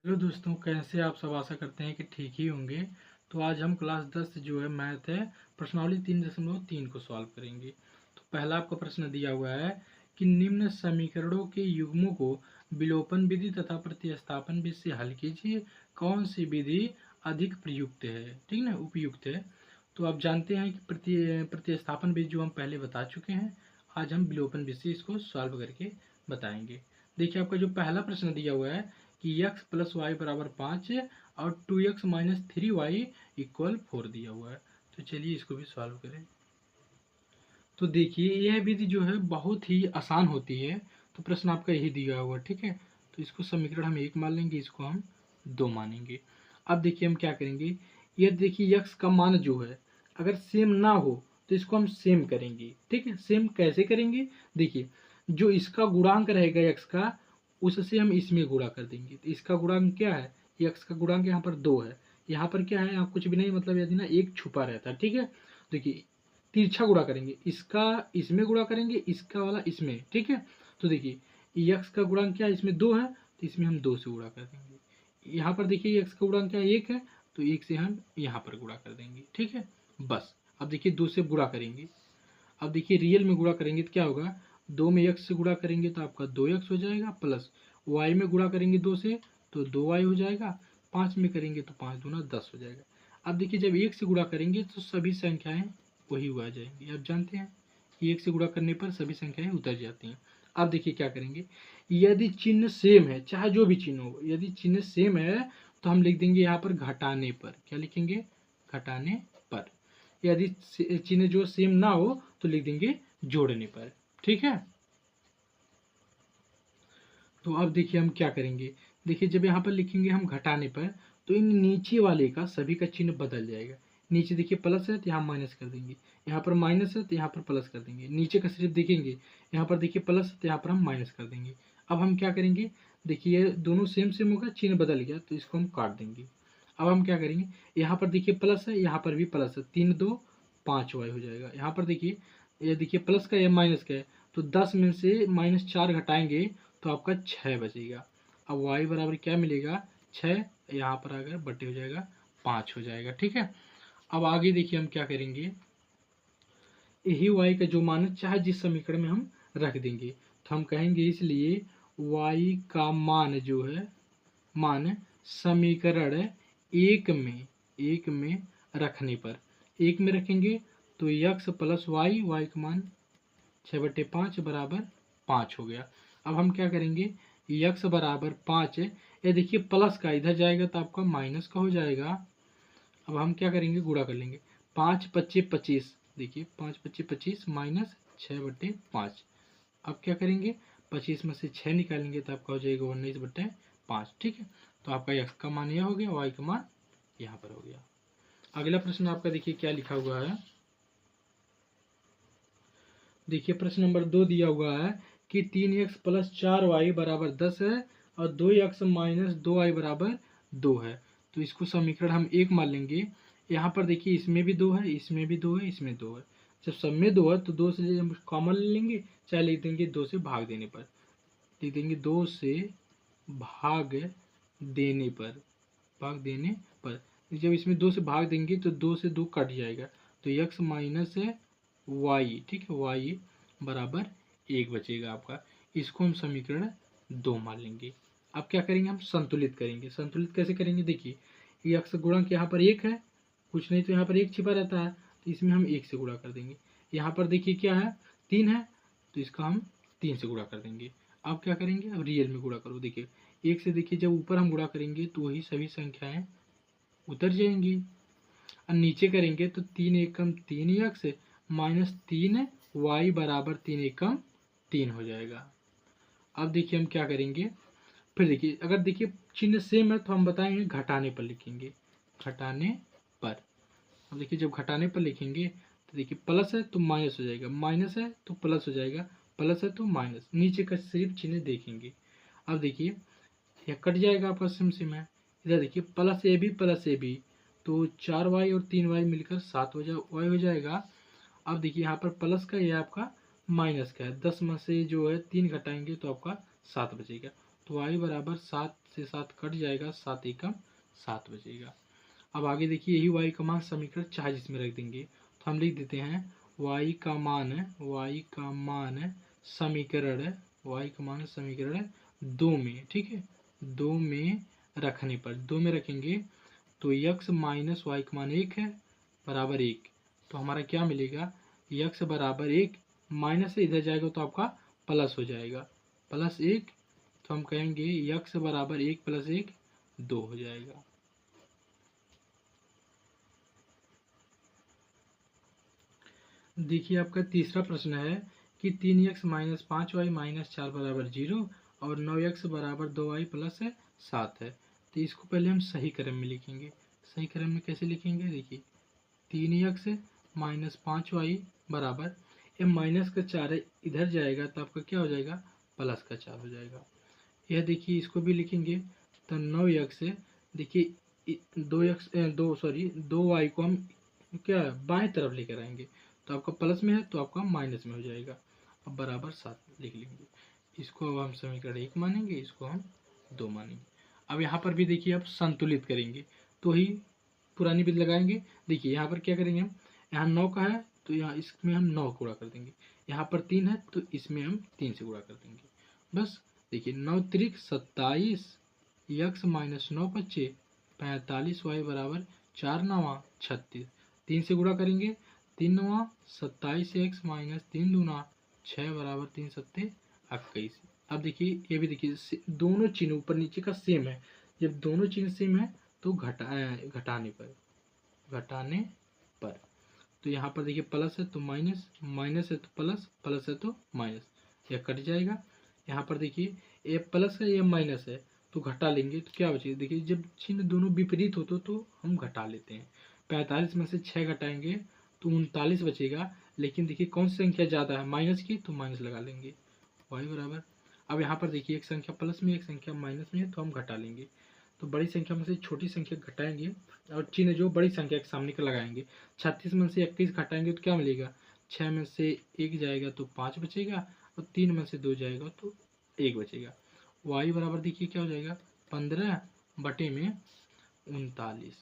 Hello दोस्तों, कैसे आप सब। आशा करते हैं कि ठीक ही होंगे। तो आज हम क्लास 10 जो है मैथ है प्रश्नावली 3.3 को सॉल्व करेंगे। तो पहला आपका प्रश्न दिया हुआ है कि निम्न समीकरणों के युग्मों को विलोपन विधि तथा प्रतिस्थापन विधि से हल कीजिए। कौन सी विधि अधिक प्रयुक्त है, ठीक ना, उपयुक्त है। तो आप जानते हैं कि प्रतिस्थापन विधि जो हम पहले बता चुके हैं। आज हम विलोपन विधि से इसको सॉल्व करके बताएंगे। देखिए, आपका जो पहला प्रश्न दिया हुआ है कि x प्लस वाई बराबर 5 और 2x माइनस 3y इक्वल 4 दिया हुआ है। तो चलिए इसको भी सॉल्व करें। तो देखिए, यह विधि जो है बहुत ही आसान होती है। तो प्रश्न आपका यही दिया हुआ, ठीक है। तो इसको समीकरण हम 1 मान लेंगे, इसको हम 2 मानेंगे। अब देखिए हम क्या करेंगे। ये देखिए x का मान जो है अगर सेम ना हो तो इसको हम सेम करेंगे, ठीक है। सेम कैसे करेंगे, देखिए जो इसका गुणांक रहेगा x का, उससे हम इसमें गुणा कर देंगे। तो इसका गुणांक क्या है, x का गुणांक यहाँ पर 2 है। यहाँ पर क्या है, यहाँ कुछ भी नहीं, मतलब यदि ना एक छुपा रहता है, ठीक है। देखिए तिरछा गुणा करेंगे, इसका इसमें गुणा करेंगे, इसका वाला इसमें, ठीक है। तो देखिए x का गुणांक क्या है, इसमें 2 है तो इसमें हम 2 से गुणा कर देंगे। यहाँ पर देखिए x का गुणांक क्या है, 1 है, तो 1 से हम यहाँ पर गुणा कर देंगे, ठीक है। बस अब देखिए 2 से गुणा करेंगे। अब देखिए रियल में गुणा करेंगे तो क्या होगा, 2 में x से गुणा करेंगे तो आपका 2x हो जाएगा, प्लस y में गुणा करेंगे 2 से तो 2y हो जाएगा, 5 में करेंगे तो 5 दूना 10 हो जाएगा। अब देखिए जब 1 से गुणा करेंगे तो सभी संख्याएं वही हुआ जाएंगी। आप जानते हैं कि 1 से गुणा करने पर सभी संख्याएं उतर जाती हैं। अब देखिए क्या करेंगे, यदि चिन्ह सेम है, चाहे जो भी चिन्ह हो, यदि चिन्ह सेम है तो हम लिख देंगे यहाँ पर घटाने पर। क्या लिखेंगे, घटाने पर। यदि चिन्ह जो सेम ना हो तो लिख देंगे जोड़ने पर, ठीक है। तो अब देखिए हम क्या करेंगे। देखिए जब यहाँ पर लिखेंगे हम घटाने पर तो इन नीचे वाले का सभी का चिन्ह बदल जाएगा। नीचे देखिए प्लस है तो यहाँ माइनस कर देंगे, यहाँ पर माइनस है तो यहाँ पर प्लस कर देंगे। नीचे का सिर्फ देखेंगे, यहाँ पर देखिए प्लस है तो यहाँ पर हम माइनस कर देंगे। अब हम क्या करेंगे, देखिए ये दोनों सेम सेम होगा, चिन्ह बदल गया तो इसको हम काट देंगे। अब हम क्या करेंगे, यहाँ पर देखिए प्लस है, यहाँ पर भी प्लस है, 3 2 5 वाई हो जाएगा। यहाँ पर देखिए ये देखिए प्लस का या माइनस का है, तो 10 में से -4 घटाएंगे तो आपका 6 बचेगा। अब y बराबर क्या मिलेगा, 6, यहाँ पर अगर बटे हो जाएगा 5 हो जाएगा, ठीक है। अब आगे देखिए हम क्या करेंगे, यही y का जो मान है चाहे जिस समीकरण में हम रख देंगे। तो हम कहेंगे इसलिए y का मान जो है, मान समीकरण एक में रखने पर, एक में रखेंगे तो x प्लस वाई, वाई का मान 6/5 बराबर 5 हो गया। अब हम क्या करेंगे, x बराबर 5 है, ये देखिए प्लस का इधर जाएगा तो आपका माइनस का हो जाएगा। अब हम क्या करेंगे, गुणा कर लेंगे, 5 पच्चे 25, देखिए 5 पच्चे 25 माइनस 6/5। अब क्या करेंगे, 25 में से 6 निकालेंगे तो आपका हो जाएगा 19/5, ठीक है। तो आपका x का मान यह हो गया, y का मान यहाँ पर हो गया। अगला प्रश्न आपका देखिए क्या लिखा हुआ है। देखिए प्रश्न नंबर 2 दिया हुआ है कि 3x प्लस 4y बराबर 10 है और 2x माइनस 2y बराबर 2 है। तो इसको समीकरण हम 1 मान लेंगे। यहाँ पर देखिए इसमें भी 2 है, इसमें भी 2 है, इसमें 2 है। जब सब में 2 है तो 2 से हम कॉमन ले लेंगे, चाहे लिख देंगे 2 से भाग देने पर, लिख देंगे 2 से भाग देने पर, भाग देने पर। जब इसमें 2 से भाग देंगे तो 2 से 2 कट जाएगा, तो x माइनस है वाई, ठीक है, वाई बराबर 1 बचेगा आपका। इसको हम समीकरण 2 मान लेंगे। अब क्या करेंगे, हम संतुलित करेंगे। संतुलित कैसे करेंगे, देखिए ये x गुणक यहाँ पर 1 है, कुछ नहीं तो यहाँ पर 1 छिपा रहता है, तो इसमें हम 1 से गुणा कर देंगे। यहाँ पर देखिए क्या है, 3 है, तो इसका हम 3 से गुणा कर देंगे। अब क्या करेंगे, अब रियल में गुणा करो। देखिए 1 से देखिए जब ऊपर हम गुणा करेंगे तो वही सभी संख्याएं उतर जाएंगी। और नीचे करेंगे तो 3 एकम 3x माइनस 3y बराबर 3 एकम 3 हो जाएगा। अब देखिए हम क्या करेंगे, फिर देखिए अगर देखिए चिन्ह सेम है तो हम बताएंगे घटाने पर लिखेंगे, घटाने पर। अब देखिए जब घटाने पर लिखेंगे तो देखिए प्लस है तो माइनस हो जाएगा, माइनस है तो प्लस हो जाएगा, प्लस है तो माइनस, नीचे का सिर्फ चिन्ह देखेंगे। अब देखिए यह कट जाएगा आपका सिम सिम है, इधर देखिए plus A B plus A B, तो 4y और 3y मिलकर 7 वाई हो जाएगा। अब देखिए यहाँ पर प्लस का, यह आपका माइनस का है, 10 में से जो है 3 घटाएंगे तो आपका 7 बचेगा। तो y बराबर 7 से 7 कट जाएगा, 7 एकम 7 बचेगा। अब आगे देखिए यही y का मान समीकरण 40 में रख देंगे, तो हम लिख देते हैं y का मान समीकरण 2 में, ठीक है, 2 में रखने पर, 2 में रखेंगे तो x माइनस वाई का मान 1 है बराबर 1, तो हमारा क्या मिलेगा, x बराबर 1, माइनस से इधर जाएगा तो आपका प्लस हो जाएगा, प्लस 1, तो हम कहेंगे x बराबर 1 प्लस 1 2 हो जाएगा। देखिए आपका तीसरा प्रश्न है कि 3x माइनस 5y माइनस 4 बराबर 0 और 9x बराबर 2y प्लस 7 है। तो इसको पहले हम सही क्रम में लिखेंगे। सही क्रम में कैसे लिखेंगे, देखिए 3x माइनस 5y बराबर, ये माइनस का 4 है, इधर जाएगा तो आपका क्या हो जाएगा, प्लस का 4 हो जाएगा। यह देखिए इसको भी लिखेंगे तो 9x, देखिए 2y को हम क्या बाएं तरफ लेकर आएंगे, तो आपका प्लस में है तो आपका माइनस में हो जाएगा। अब बराबर 7 लिख लेंगे, इसको अब हम समीकरण 1 मानेंगे, इसको हम 2 मानेंगे। अब यहाँ पर भी देखिए आप संतुलित करेंगे तो ही पुरानी विधि लगाएंगे। देखिए यहाँ पर क्या करेंगे हम, यहाँ 9 का है तो यहाँ इसमें हम 9 गुणा कर देंगे, यहाँ पर 3 है तो इसमें हम 3 से गुणा कर देंगे। बस देखिए 9 त्रिक 27, x माइनस 9 बच्चे 45, y बराबर 4 9 36, 3 से गुणा करेंगे, 3 9 27, x माइनस 3 दूना 6 बराबर 3 सत्ते 21। अब देखिए ये भी देखिए दोनों चिन्ह ऊपर नीचे का सेम है, जब दोनों चिन्ह सेम है तो घटाने पर तो यहाँ पर देखिए प्लस है तो माइनस, माइनस है तो प्लस, प्लस है तो माइनस, यह कट जाएगा। यहाँ पर देखिए ये प्लस है ये माइनस है तो घटा लेंगे तो क्या बचेगा, देखिए जब चिन्ह दोनों विपरीत होते तो हम घटा लेते हैं। 45 में से 6 घटाएंगे तो 39 बचेगा, लेकिन देखिए कौन सी संख्या ज़्यादा है माइनस की, तो माइनस लगा लेंगे, y बराबर। अब यहाँ पर देखिए एक संख्या प्लस में एक संख्या माइनस में है तो हम घटा लेंगे, तो बड़ी संख्या में से छोटी संख्या घटाएंगे और चिन्ह जो बड़ी संख्या के सामने का लगाएंगे। 36 में से 21 घटाएंगे तो क्या मिलेगा, 6 में से 1 जाएगा तो 5 बचेगा और 3 में से 2 जाएगा तो 1 बचेगा। y बराबर देखिए क्या हो जाएगा, 15 बटे में 39,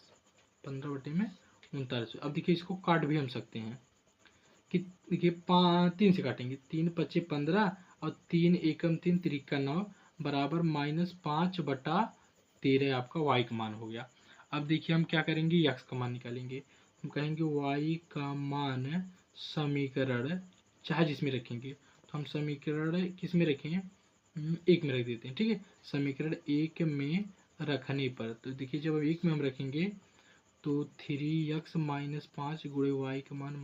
15 बटे में 39। अब देखिए इसको काट भी हम सकते हैं कि देखिए 3 से काटेंगे, 3 पच्चे 15 और 3 एकम 3 त्रिका 9 बराबर -5 बटा 13 आपका y का मान हो गया। अब देखिए हम क्या करेंगे, x का मान निकालेंगे, हम कहेंगे y का मान समीकरण चाहे जिसमें रखेंगे, तो हम समीकरण किस में रखें, 1 में रख देते हैं, ठीक है। समीकरण 1 में रखने पर तो देखिए जब 1 में हम रखेंगे तो 3x माइनस 5 गुणे y का मान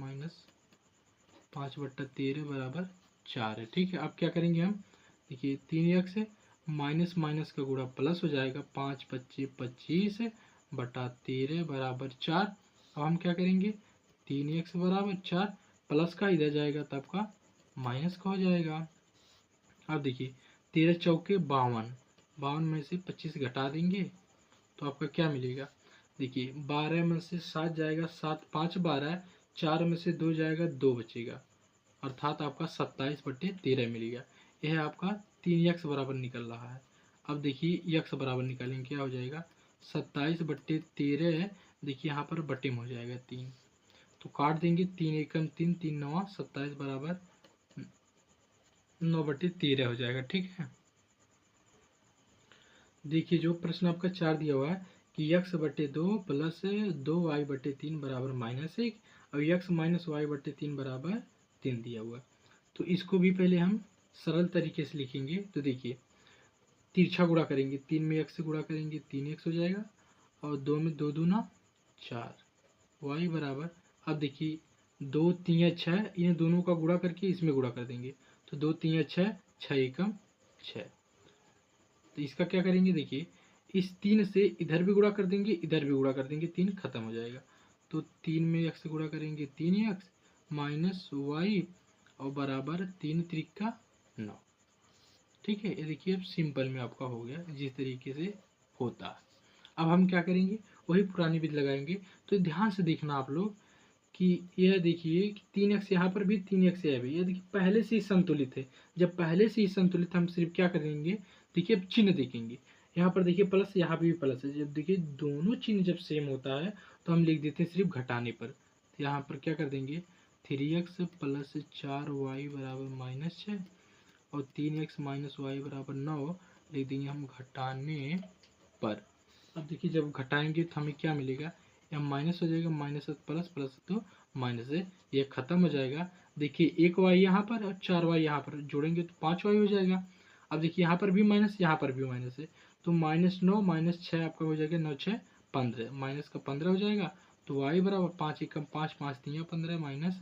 -5 बट्टा 13 बराबर 4 है, ठीक है। अब क्या करेंगे हम, देखिए 3x है, माइनस माइनस का गुणा प्लस हो जाएगा, 5 पच्चे 25 बटा 13 बराबर 4। अब हम क्या करेंगे, 3x बराबर 4, प्लस का इधर जाएगा तब का माइनस का हो जाएगा। अब देखिए 13 चौके 52, 52 में से 25 घटा देंगे तो आपका क्या मिलेगा, देखिए 12 में से 7 जाएगा, 7 5 12, 4 में से 2 जाएगा, 2 बचेगा, अर्थात आपका 27 बटे 13 मिलेगा। यह आपका 3x बराबर निकल रहा है। अब देखिए x बराबर निकालेंगे, क्या हो जाएगा, 27 बट्टे 13, देखिए यहाँ पर बटे में हो जाएगा 3, तो काट देंगे, 3 एकम 3, 3 9 27 बराबर 9 बटे 13 हो जाएगा, ठीक है। देखिए जो प्रश्न आपका 4 दिया हुआ है कि x बटे 2 प्लस 2y बटे 3 बराबर -1 और x माइनस वाई बटे 3 बराबर 3 दिया हुआ है, तो इसको भी पहले हम सरल तरीके से लिखेंगे। तो देखिए तिरछा गुणा करेंगे, 3 में x से गुणा करेंगे 3x हो जाएगा और 2 में 2 दूना 4, y बराबर, अब देखिए 2 3 6, इन दोनों का गुणा करके इसमें गुणा कर देंगे, तो 2 3 6, 6 एकम 6। तो इसका क्या करेंगे, देखिए इस 3 से इधर भी गुणा कर देंगे, इधर भी गुणा कर देंगे, 3 खत्म हो जाएगा, तो 3 में x से गुणा करेंगे 3x माइनस वाई और बराबर 3 त्रिका 9, ठीक है। ये देखिए अब सिंपल में आपका हो गया जिस तरीके से होता है। अब हम क्या करेंगे, वही पुरानी विधि लगाएंगे। तो ध्यान से देखना आप लोग कि यह देखिए कि 3x यहाँ पर भी 3x है भी, ये देखिए पहले से ही संतुलित है। जब पहले से ही संतुलित हम सिर्फ क्या करेंगे, देखिए अब चिन्ह देखेंगे, यहाँ पर देखिए प्लस, यहाँ पे भी प्लस है। जब देखिए दोनों चिन्ह जब सेम होता है तो हम लिख देते हैं सिर्फ घटाने पर। तो यहाँ पर क्या कर देंगे, 3x प्लस 4y बराबर -6 और 3x माइनस वाई बराबर 9 लिख देंगे हम घटाने पर। अब देखिए जब घटाएंगे तो हमें क्या मिलेगा, यहाँ माइनस हो जाएगा, माइनस से प्लस, प्लस तो माइनस से ये खत्म हो जाएगा। देखिए एक वाई यहाँ पर और 4y यहाँ पर जोड़ेंगे तो 5y हो जाएगा। अब देखिए यहाँ पर भी माइनस, यहाँ पर भी माइनस है, तो -9 -6 आपका हो जाएगा 9 6 15, माइनस का 15 हो जाएगा। तो y बराबर 5 एकम 5, 5 3 15 माइनस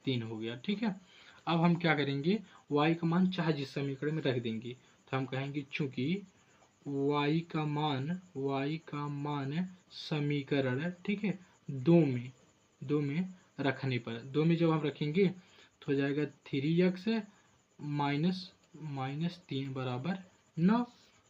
3 हो गया। ठीक है, अब हम क्या करेंगे, y का मान चाहे जिस समीकरण में रख देंगे। तो हम कहेंगे चूंकि y का मान समीकरण, ठीक है, दो में रखने पर, दो में जब हम रखेंगे तो हो जाएगा 3x माइनस 3 बराबर 9।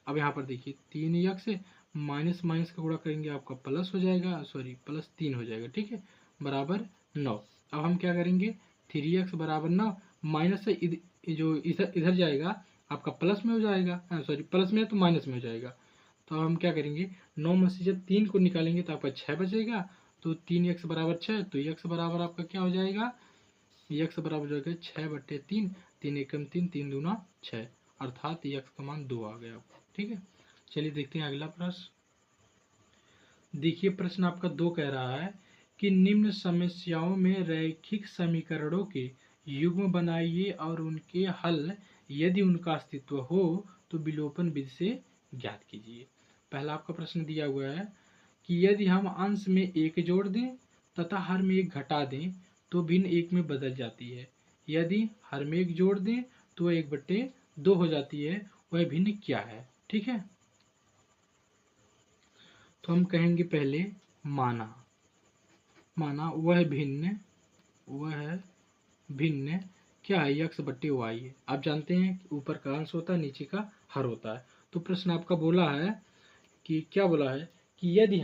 अब यहाँ पर देखिए 3x माइनस माइनस का गुणा करेंगे आपका प्लस हो जाएगा, सॉरी प्लस 3 हो जाएगा, ठीक है, बराबर 9। अब हम क्या करेंगे, 3x बराबर 9 माइनस से जो इधर जाएगा आपका प्लस में हो जाएगा, सॉरी प्लस में है तो माइनस में हो जाएगा। तो हम क्या करेंगे, 9 में से जब 3 को निकालेंगे तो आपका 6 बचेगा। तो 3x बराबर 6, तो x बराबर आपका क्या हो जाएगा, x बराबर हो जाएगा 6/3, 3 एकम 3, 3 दूना 6, अर्थात x का मान 2 आ गया। ठीक है, चलिए देखते हैं अगला प्रश्न। देखिए प्रश्न आपका 2 कह रहा है कि निम्न समस्याओं में रैखिक समीकरणों के युग्म बनाइए और उनके हल यदि उनका अस्तित्व हो तो विलोपन विधि से ज्ञात कीजिए। पहला आपका प्रश्न दिया हुआ है कि यदि हम अंश में 1 जोड़ दें तथा हर में 1 घटा दें तो भिन्न 1 में बदल जाती है। यदि हर में 1 जोड़ दें तो 1/2 हो जाती है, वह भिन्न क्या है। ठीक है, तो हम कहेंगे पहले माना वह भिन्न क्या है, x/y है। आप जानते हैं ऊपर का अंश होता है, नीचे का हर होता है। तो प्रश्न आपका बोला है कि क्या बोला है कि यदि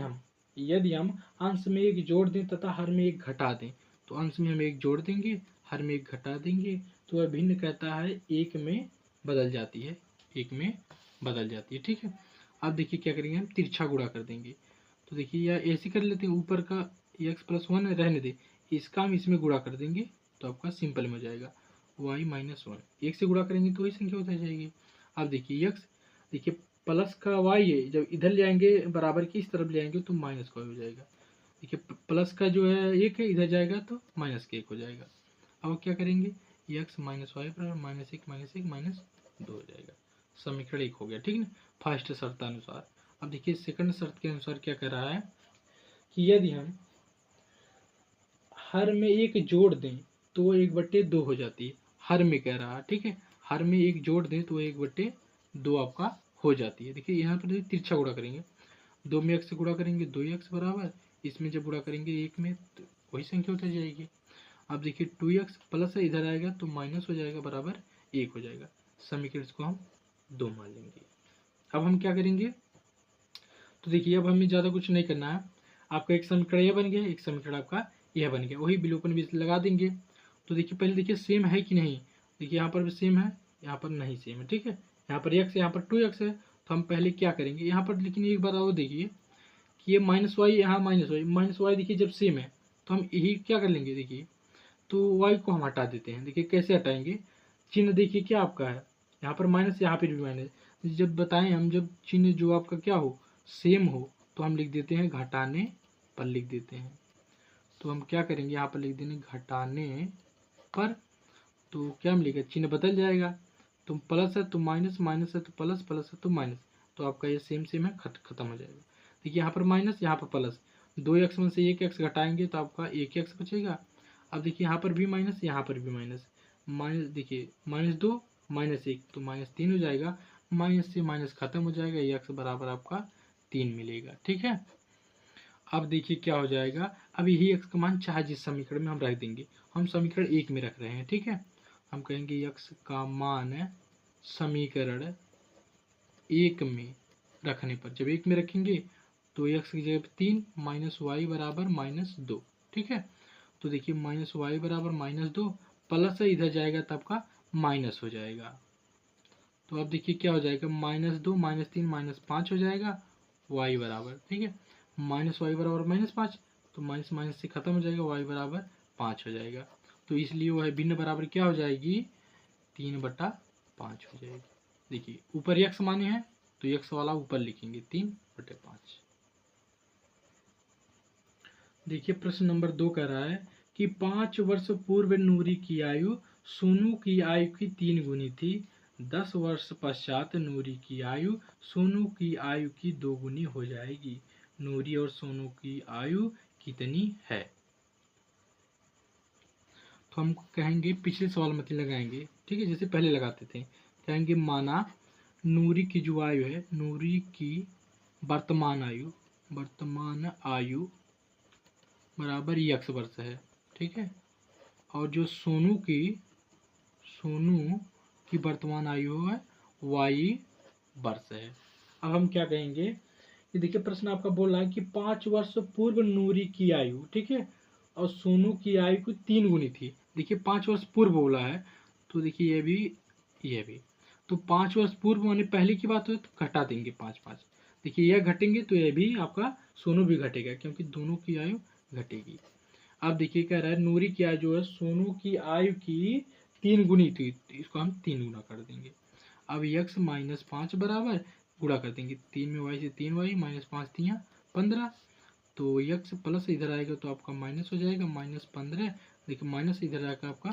हम अंश में 1 जोड़ दें तथा हर में 1 घटा दें, तो अंश में हम 1 जोड़ देंगे, हर में 1 घटा देंगे, तो वह भिन्न कहता है 1 में बदल जाती है, 1 में बदल जाती है। ठीक है, अब देखिए क्या करेंगे, हम तिरछा गुणा कर देंगे। तो देखिए या ऐसे कर लेते हैं, ऊपर का x+1 रहने दे, इसका हम इसमें गुणा कर देंगे तो आपका सिंपल में हो जाएगा y-1। 1 से गुणा करेंगे तो वही संख्या होती जाएगी। अब देखिए x, देखिए प्लस का y है, जब इधर ले आएंगे बराबर की इस तरफ ले आएंगे तो माइनस का हो जाएगा। देखिए प्लस का जो है 1 है, इधर जाएगा तो माइनस का 1 हो जाएगा। अब क्या करेंगे, x माइनस वाई बराबर -1 -2 हो जाएगा। समीकरण 1 हो गया। ठीक है ना, फर्स्ट शर्तानुसार। अब देखिए सेकंड शर्त के अनुसार क्या कह रहा है कि यदि हम हर में 1 जोड़ दें तो वो 1/2 हो जाती है, हर में कह रहा है। ठीक है, हर में 1 जोड़ दें तो 1/2 आपका हो जाती है। देखिए यहाँ पर तिरछा गुणा करेंगे, 2 में x से गुणा करेंगे 2x बराबर, इसमें जब गुणा करेंगे 1 में तो वही संख्या होती जाएगी। अब देखिए 2x प्लस है, इधर आएगा तो माइनस हो जाएगा, बराबर 1 हो जाएगा। समीकरण को हम 2 मान लेंगे। अब हम क्या करेंगे, तो देखिए अब हमें ज़्यादा कुछ नहीं करना है। आपका एक समीकरण यह बन गया, एक समीकरण आपका यह बन गया, वही विलोपन विधि लगा देंगे। तो देखिए पहले देखिए सेम है कि नहीं, देखिए यहाँ पर भी सेम है, यहाँ पर नहीं सेम है। ठीक है, यहाँ पर x, यहाँ पर 2x है, तो हम पहले क्या करेंगे यहाँ पर, लेकिन एक बार और देखिए कि ये -y यहाँ -y देखिए जब सेम है तो हम यही क्या कर लेंगे, देखिए तो y को हम हटा देते हैं। देखिए कैसे हटाएंगे, चिन्ह देखिए क्या आपका है, यहाँ पर माइनस, यहाँ पर भी माइनस। जब बताएं हम, जब चिन्ह जो आपका क्या हो, सेम हो, तो हम लिख देते हैं घटाने पर लिख देते हैं। तो हम क्या करेंगे, यहाँ पर लिख देंगे घटाने पर, तो क्या मिलेगा, चिन्ह बदल जाएगा। तो प्लस है तो माइनस, माइनस है तो प्लस, प्लस है तो माइनस, तो आपका ये सेम सेम है, खत्म हो जाएगा। देखिए यहाँ पर माइनस, यहाँ पर प्लस, 2x में से 1x घटाएंगे तो आपका 1x बचेगा। अब देखिए यहाँ पर भी माइनस, यहाँ पर भी माइनस, देखिए -2 -1 तो -3 हो जाएगा। माइनस से माइनस खत्म हो जाएगा, x बराबर आपका 3 मिलेगा। ठीक है, अब देखिए क्या हो जाएगा, अब यही x का मान चाहे जिस समीकरण में हम रख देंगे, हम समीकरण 1 में रख रहे हैं। ठीक है, हम कहेंगे x का मान समीकरण 1 में रखने पर, जब 1 में रखेंगे तो x की जगह 3 -y बराबर -2। ठीक है, तो देखिए -y बराबर -2, प्लस है इधर जाएगा तो आपका माइनस हो जाएगा। तो अब देखिए क्या हो जाएगा, -2 -3 -5 हो जाएगा y बराबर, ठीक है, -y बराबर -5, तो माइनस माइनस से खत्म हो जाएगा, y बराबर 5 हो जाएगा। तो इसलिए वह भिन्न बराबर क्या हो जाएगी, 3/5 हो जाएगी। देखिए ऊपर x माने हैं तो x वाला ऊपर लिखेंगे 3/5। देखिए प्रश्न नंबर 2 कह रहा है कि 5 वर्ष पूर्व नूरी की आयु सोनू की आयु की 3 गुनी थी। 10 वर्ष पश्चात नूरी की आयु सोनू की आयु की 2 गुनी हो जाएगी। नूरी और सोनू की आयु कितनी है? तो हम कहेंगे पिछले सवाल में लगाएंगे, ठीक है, जैसे पहले लगाते थे। कहेंगे माना नूरी की जो आयु है, नूरी की वर्तमान आयु बराबर x वर्ष है, ठीक है, और जो सोनू की वर्तमान आयु है y वर्ष है। अब हम क्या कहेंगे कि देखिए प्रश्न आपका बोल रहा है कि 5 वर्ष पूर्व नूरी की आयु, ठीक है, और सोनू की आयु की 3 गुनी थी। देखिए 5 वर्ष पूर्व बोला है, तो देखिए ये भी तो 5 वर्ष पूर्व माने पहले की बात हो तो घटा देंगे 5 देखिए यह घटेंगे तो यह भी आपका सोनू भी घटेगा, क्योंकि दोनों की आयु घटेगी। अब देखिए कह रहा है नूरी की आयु जो है सोनू की आयु की 3 गुनी थी, तो इसको हम 3 गुना कर देंगे। अब x -5 बराबर गुणा कर देंगे, 3 में y से 3y -5 3 15, तो x प्लस इधर आएगा तो आपका माइनस हो जाएगा, -15। देखिए माइनस इधर आकर आपका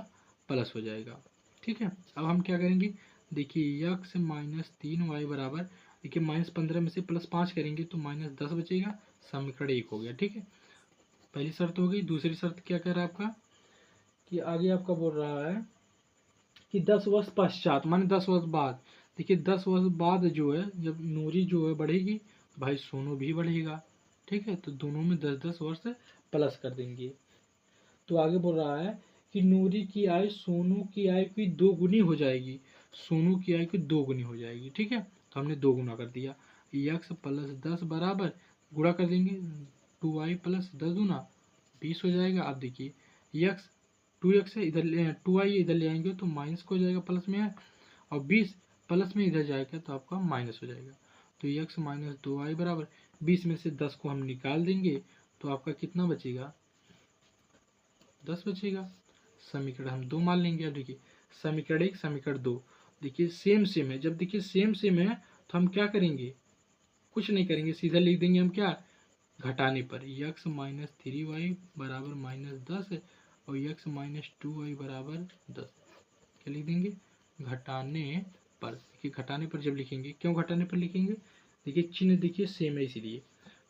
प्लस हो जाएगा, ठीक है। अब हम क्या करेंगे, देखिए x -3y बराबर, देखिए -15 में से +5 करेंगे तो -10 बचेगा, समीकरण 1 हो गया, ठीक है। पहली शर्त हो गई। दूसरी शर्त क्या कह रहा है आपका कि आगे आपका बोल रहा है कि 10 वर्ष पश्चात माने 10 वर्ष बाद। देखिए 10 वर्ष बाद जो है जब नूरी जो है बढ़ेगी तो भाई सोनू भी बढ़ेगा, ठीक है, तो दोनों में 10-10 वर्ष प्लस कर देंगे। तो आगे बोल रहा है कि नूरी की आयु सोनू की आयु की 2 गुनी हो जाएगी, सोनू की आयु की 2 गुनी हो जाएगी, ठीक है, तो हमने 2 गुना कर दिया। x + 10 बराबर गुणा कर देंगे, 2y + 10 दूना 20 हो जाएगा। अब देखिए x 2x है, इधर 2y इधर ले आएंगे तो माइनस को हो जाएगा, प्लस में है, और 20 प्लस में इधर जाएगा तो आपका माइनस हो जाएगा। तो x - 2y बराबर 20 में से 10 को हम निकाल देंगे तो आपका कितना बचेगा, 10 बचेगा। समीकरण हम 2 मान लेंगे। अब देखिए समीकरण 1 समीकरण 2 देखिए सेम है। जब देखिए सेम है तो हम क्या करेंगे, कुछ नहीं करेंगे, सीधा लिख देंगे हम क्या, घटाने पर x - 3y बराबर -10 है और x - 2y बराबर 10, क्या लिख देंगे, घटाने पर। देखिए घटाने पर जब लिखेंगे, क्यों घटाने पर लिखेंगे, देखिए चिन्ह देखिए सेम है इसलिए,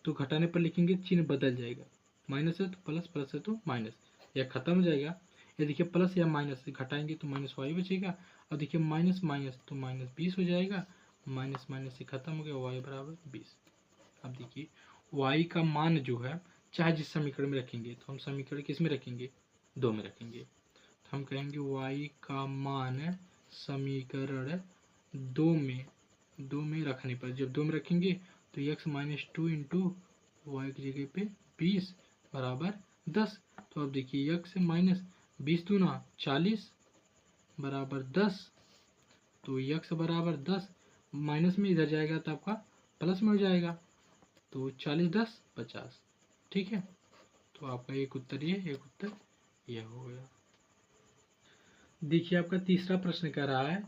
तो घटाने पर लिखेंगे चिन्ह बदल जाएगा, माइनस है तो प्लस, प्लस है तो माइनस, या खत्म हो जाएगा। या देखिए प्लस या माइनस से घटाएंगे तो -y बचेगा, और देखिए माइनस माइनस तो -20 हो जाएगा, माइनस माइनस से खत्म हो गया, y बराबर 20। अब देखिए y का मान जो है चाहे जिस समीकरण में रखेंगे, तो हम समीकरण किस में रखेंगे, 2 में रखेंगे, तो हम कहेंगे y का मान समीकरण 2 में रखने पर, जब 2 में रखेंगे तो x - 2 × y की जगह पे 20 बराबर 10। तो अब देखिए x - 20 दूना 40 बराबर 10, तो x बराबर 10, माइनस में इधर जाएगा तो आपका प्लस में हो जाएगा, तो 40 10 50, ठीक है। तो आपका एक उत्तर ये, एक उत्तर यह हो गया। देखिए आपका तीसरा प्रश्न कह रहा है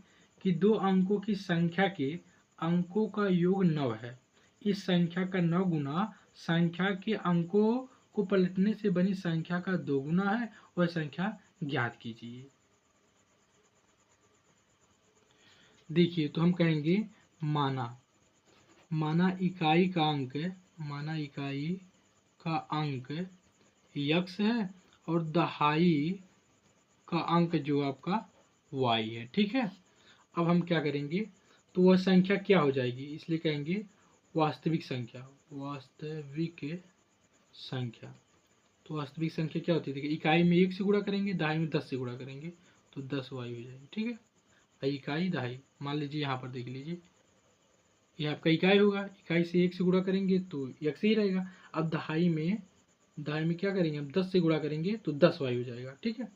कि 2 अंकों की संख्या के अंकों का योग 9 है। इस संख्या का 9 गुना संख्या के अंकों को पलटने से बनी संख्या का 2 गुना है, वह संख्या ज्ञात कीजिए। देखिए तो हम कहेंगे माना इकाई का अंक x है और दहाई का अंक जो आपका y है, ठीक है। अब हम क्या करेंगे, तो वह संख्या क्या हो जाएगी, इसलिए कहेंगे वास्तविक संख्या। तो वास्तविक संख्या क्या होती है, देखिए इकाई में 1 से गुणा करेंगे, दहाई में 10 से गुणा करेंगे तो 10y हो जाएगी, ठीक है। इकाई दहाई मान लीजिए, यहाँ पर देख लीजिए ये आपका इकाई होगा, इकाई से 1 से गुणा करेंगे तो x ही रहेगा। अब दहाई में क्या करेंगे, हम 10 से गुणा करेंगे तो 10y हो जाएगा, ठीक है।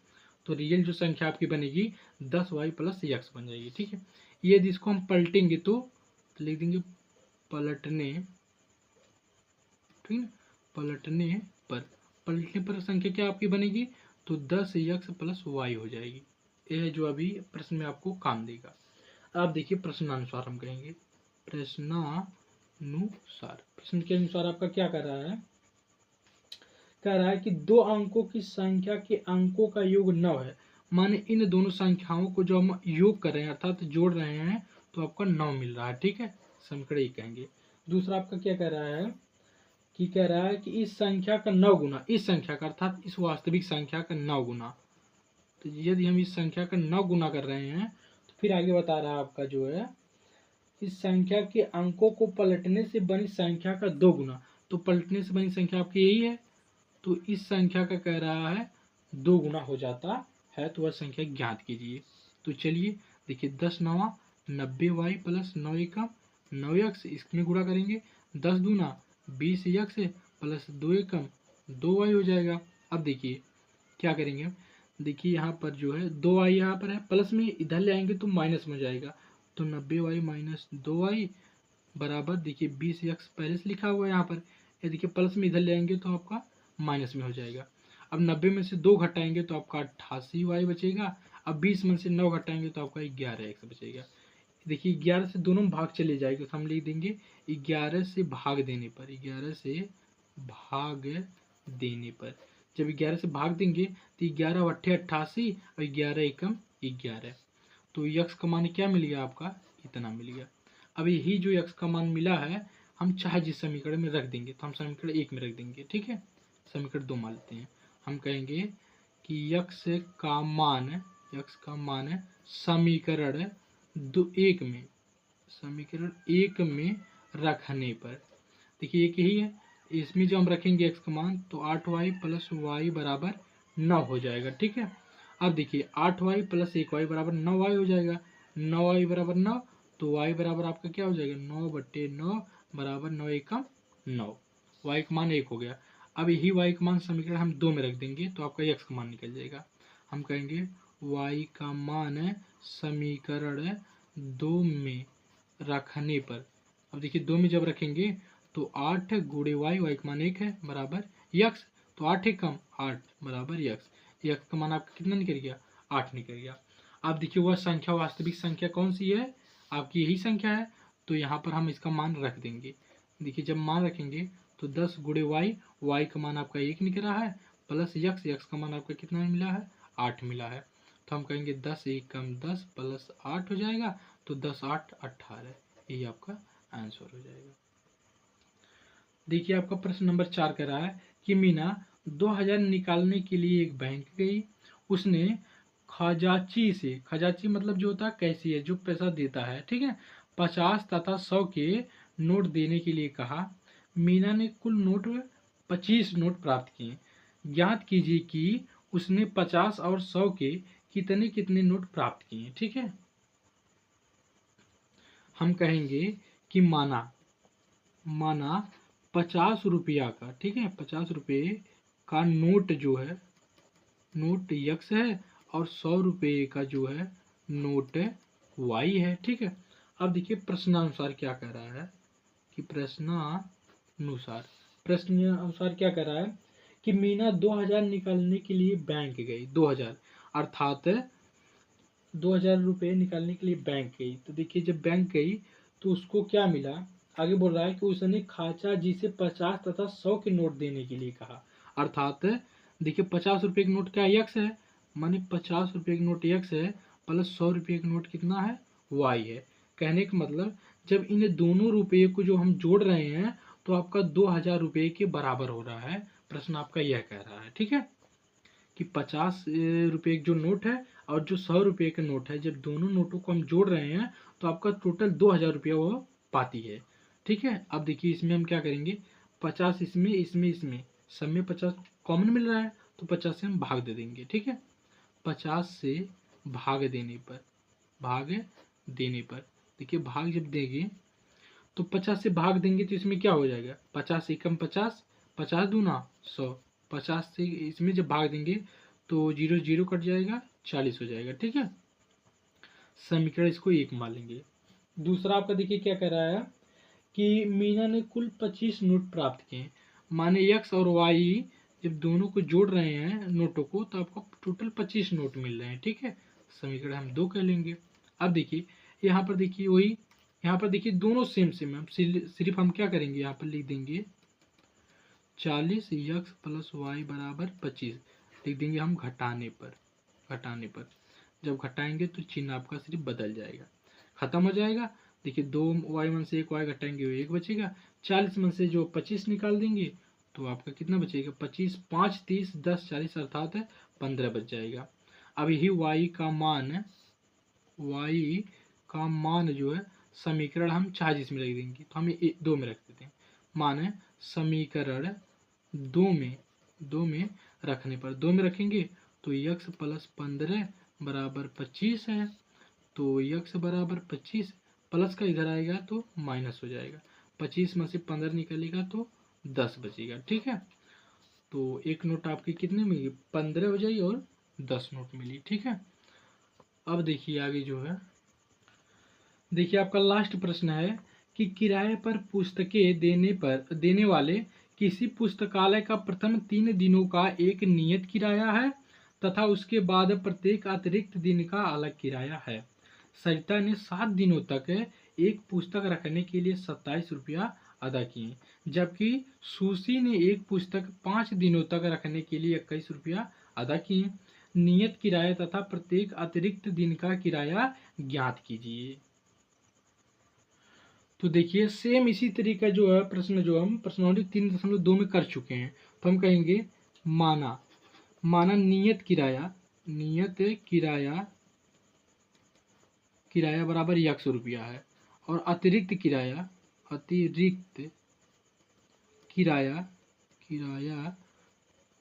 तो रियल जो संख्या आपकी बनेगी 10y + x बन जाएगी, ठीक है। यदि इसको हम पलटेंगे तो लिख देंगे पलटने, ठीक है, पलटने पर संख्या क्या आपकी बनेगी, तो 10x प्लस वाई हो जाएगी। यह है जो अभी प्रश्न में आपको काम देगा। आप देखिए प्रश्नानुसार हम कहेंगे, प्रश्नानुसार, प्रश्न के अनुसार आपका क्या कर रहा है, कह रहा है कि दो अंकों की संख्या के अंकों का योग 9 है, माने इन दोनों संख्याओं को जो हम योग कर रहे हैं अर्थात जोड़ रहे हैं तो आपका 9 मिल रहा है, ठीक है, समीकरण एक कहेंगे। दूसरा आपका क्या कह रहा है कि कह रहा है कि इस संख्या का 9 गुना, इस संख्या का अर्थात इस वास्तविक संख्या का 9 गुना, तो यदि हम इस संख्या का 9 गुना कर रहे हैं तो फिर आगे बता रहा है आपका जो है इस संख्या के अंकों को पलटने से बनी संख्या का 2 गुना, तो पलटने से बनी संख्या आपकी यही है, तो इस संख्या का कह रहा है 2 गुना हो जाता है, तो वह संख्या ज्ञात कीजिए। तो चलिए देखिए 10 9 90y प्लस 9 एकम 9x, इसमें गुणा करेंगे 10 दूना 20x प्लस 2 एकम 2y हो जाएगा। अब देखिए क्या करेंगे, देखिए यहाँ पर जो है 2y यहाँ पर है, प्लस में इधर ले आएंगे तो माइनस में हो जाएगा, तो 90y माइनस 2y बराबर देखिए 20x पहले से लिखा हुआ है यहाँ पर, ये देखिए प्लस में इधर ले आएंगे तो आपका माइनस में हो जाएगा। अब 90 में से 2 घटाएंगे तो आपका 88y बचेगा। अब 20 में से 9 घटाएंगे तो आपका 11x बचेगा। देखिए 11 से दोनों में भाग चले जाएगा तो हम लिख देंगे 11 से भाग देने पर, 11 से भाग देने पर, जब 11 से भाग देंगे तो 11 अट्ठे 88 और 11 एकम 11, तो यक्स का मान क्या मिल गया आपका, इतना मिल गया। अब यही जो यक्स का मान मिला है हम चाहे जिस समीकरण में रख देंगे, तो हम समीकरण 1 में रख देंगे, ठीक है, समीकरण 2 मान लेते हैं। हम कहेंगे कि यक्स का मान समीकरण 1 में, समीकरण 1 में रखने पर, देखिए एक यही है, इसमें जो हम रखेंगे x का मान तो 8y प्लस वाई बराबर 9 हो जाएगा, ठीक है। अब देखिए 8y प्लस 1y बराबर 9y हो जाएगा, 9y बराबर 9, तो y बराबर आपका क्या हो जाएगा 9/9 बराबर 9 एकम 9, y का मान 1 हो गया। अब यही y का मान समीकरण हम 2 में रख देंगे तो आपका x का मान निकल जाएगा। हम कहेंगे y का मान समीकरण 2 में रखने पर, अब देखिए 2 में जब रखेंगे तो 8 गुणे y, y का मान 1 है बराबर यक्स, तो 8 एकम 8 बराबर यक्स, यक्स का मान आपका कितना निकल गया 8 निकल गया। अब देखिए वह संख्या वास्तविक संख्या कौन सी है, आपकी यही संख्या है, तो यहाँ पर हम इसका मान रख देंगे। देखिए जब मान रखेंगे तो 10 गुणे y, y का मान आपका 1 निकल रहा है प्लस यक्स, यक्स का मान आपका कितना मिला है 8 मिला है, तो हम कहेंगे 10 एकम 10 प्लस 8 हो जाएगा, तो 10 8 18, यही आपका आंसर हो जाएगा। देखिए आपका प्रश्न नंबर 4 कह रहा है कि मीना 2000 निकालने के लिए एक बैंक गई, उसने खजाची से, खजाची मतलब जो होता है कैशियर जो पैसा देता है, ठीक है, 50 तथा 100 के नोट देने के लिए कहा। मीना ने कुल नोट 25 नोट प्राप्त किए, ज्ञात कीजिए कि उसने 50 और 100 के कितने कितने नोट प्राप्त किए, ठीक है। हम कहेंगे कि माना 50 रुपया का, ठीक है, 50 रुपये का नोट जो है नोट यक्स है और 100 रुपये का जो है नोट वाई है, ठीक है। अब देखिए प्रश्नानुसार क्या कह रहा है कि प्रश्नानुसार क्या कह रहा है कि मीना 2000 निकालने के लिए बैंक गई, 2000 अर्थात 2000 रुपये निकालने के लिए बैंक गई। तो देखिए जब बैंक गई तो उसको क्या मिला, आगे बोल रहा है कि उसने खाचा जी से 50 तथा 100 के नोट देने के लिए कहा, अर्थात देखिए 50 रुपये का नोट क्या यक्स है, माने 50 रुपये का नोट यक्स है प्लस 100 रुपये का नोट कितना है वाई है। कहने का मतलब जब इन दोनों रुपये को जो हम जोड़ रहे हैं तो आपका 2000 रुपये के बराबर हो रहा है, प्रश्न आपका यह कह रहा है, ठीक है, कि 50 रुपये जो नोट है और जो 100 रुपये का नोट है, जब दोनों नोटों को हम जोड़ रहे हैं तो आपका टोटल 2000 रुपया वो पाती है, ठीक है। अब देखिए इसमें हम क्या करेंगे, 50 इसमें सब में 50 कॉमन मिल रहा है तो 50 से हम भाग दे देंगे, ठीक है। 50 से भाग देने पर देखिए भाग जब देंगे तो 50 से भाग देंगे तो इसमें क्या हो जाएगा 50 एकम 50, 50 दूना 100, 50 से इसमें जब भाग देंगे तो 0 0 कट जाएगा 40 हो जाएगा, ठीक है। समीकरण इसको 1 मान लेंगे। दूसरा आपका देखिए क्या कह रहा है कि मीना ने कुल 25 नोट प्राप्त किए। माने x और y जब दोनों को जोड़ रहे हैं नोटों को तो आपको टोटल 25 नोट मिल रहे हैं। ठीक है, समीकरण हम 2 कह लेंगे। अब देखिए यहाँ पर देखिए वही, यहाँ पर देखिए दोनों सेम सेम है। सिर्फ हम क्या करेंगे, यहाँ पर लिख देंगे 40x + y = 25 लिख देंगे हम घटाने पर। जब घटाएंगे तो चिन्ह आपका सिर्फ बदल जाएगा, खत्म हो जाएगा। देखिए 2y में से 1y घटाएंगे वो 1 बचेगा। 40 में से जो 25 निकाल देंगे तो आपका कितना बचेगा, 25 5 30 10 40 अर्थात 15 बच जाएगा। अब यही y का मान जो है समीकरण हम चाहे जिसमें रख देंगे, तो हम 2 में रख देते हैं। मान समीकरण 2 में रखने पर 2 में रखेंगे तो x + 15 = 25 है। तो x = 25 प्लस का इधर आएगा तो माइनस हो जाएगा। 25 में से 15 निकलेगा तो 10 बचेगा। ठीक है, तो एक नोट आपकी कितने मिली, 15 हो जाएगी और 10 नोट मिली। ठीक है, अब देखिए आगे जो है, देखिए आपका लास्ट प्रश्न है कि किराए पर पुस्तकें देने वाले किसी पुस्तकालय का प्रथम 3 दिनों का एक नियत किराया है तथा उसके बाद प्रत्येक अतिरिक्त दिन का अलग किराया है। सरिता ने 7 दिनों तक एक पुस्तक रखने के लिए 27 रुपया अदा किए, जबकि सुशी ने एक पुस्तक 5 दिनों तक रखने के लिए 21 रुपया अदा किए। नियत किराया तथा प्रत्येक अतिरिक्त दिन का किराया ज्ञात कीजिए। तो देखिए सेम इसी तरीका जो है प्रश्न जो हम प्रश्नावली 3.2 में कर चुके हैं। तो हम कहेंगे माना नियत किराया बराबर 100 रुपया है और अतिरिक्त किराया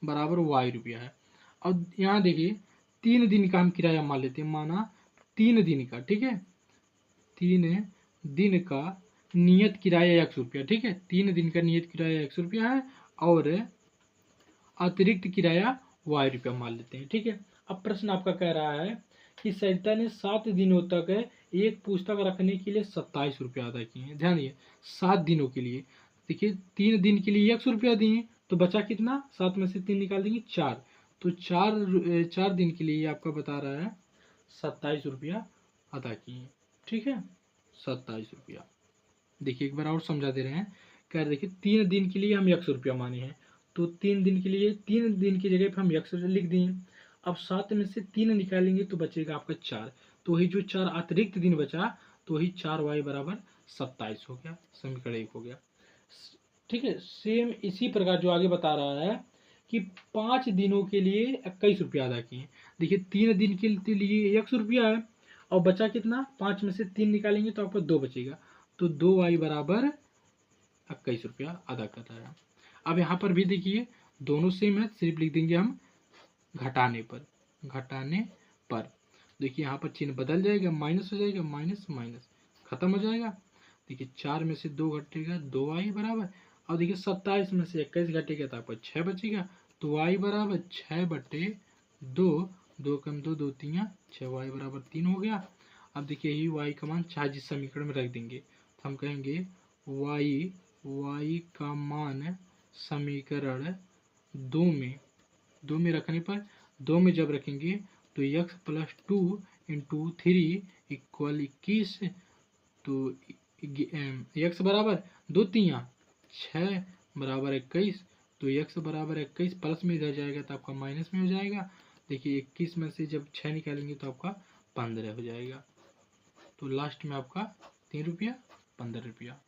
बराबर y रुपया है। अब यहाँ देखिए 3 दिन का हम किराया मान लेते हैं, माना 3 दिन का। ठीक है, 3 दिन का नियत किराया 100 रुपया। ठीक है, 3 दिन का नियत किराया 100 रुपया है और अतिरिक्त किराया y रुपया मान लेते हैं। ठीक है, अब प्रश्न आपका कह रहा है कि सरिता ने 7 दिनों तक एक पुस्तक रखने के लिए 27 रुपया अदा किए हैं। ध्यान दिए 7 दिनों के लिए। देखिए 3 दिन के लिए 100 रुपया दिए तो बचा कितना, 7 में से 3 निकाल देंगे 4, तो 4 दिन के लिए आपका बता रहा है 27 रुपया अदा किए। ठीक है, 27 रुपया। देखिए एक बार और समझा दे रहे हैं, कह रहे देखिए 3 दिन के लिए हम 100 रुपया माने हैं, तो 3 दिन के लिए 3 दिन की जगह पर हम 100 लिख दिए। अब 7 में से 3 निकालेंगे तो बचेगा आपका 4, तो वही जो 4 अतिरिक्त दिन बचा तो वही 4y = 27 हो गया, समीकरण 1 हो गया। ठीक है, सेम इसी प्रकार जो आगे बता रहा है कि 5 दिनों के लिए 21 रुपया अदा किए। देखिए 3 दिन के लिए 100 रुपया है और बचा कितना, 5 में से 3 निकालेंगे तो आपको 2 बचेगा, तो 2y = 21 रुपया अदा कर रहा है। अब यहाँ पर भी देखिए दोनों सेम है, सिर्फ लिख देंगे हम घटाने पर। देखिए यहाँ पर चिन्ह बदल जाएगा, माइनस हो जाएगा, माइनस माइनस खत्म हो जाएगा। देखिए 4 में से 2 घटेगा 2y बराबर, और देखिए 27 में से 21 घटेगा तो आपको 6 बचेगा, तो y = 6/2, 2 कम 2 2 3 6, y = 3 हो गया। अब देखिए यही y का मान चाहे जिस समीकरण में रख देंगे, तो हम कहेंगे y का मान समीकरण 2 में रखने पर 2 में जब रखेंगे तो x + 2 × 3 = 21, तो x बराबर 2 3 6 = 21, तो x = 21 प्लस में इधर जाएगा तो आपका माइनस में हो जाएगा। देखिए 21 में से जब 6 निकालेंगे तो आपका 15 हो जाएगा, तो लास्ट में आपका 3 रुपया 15 रुपया।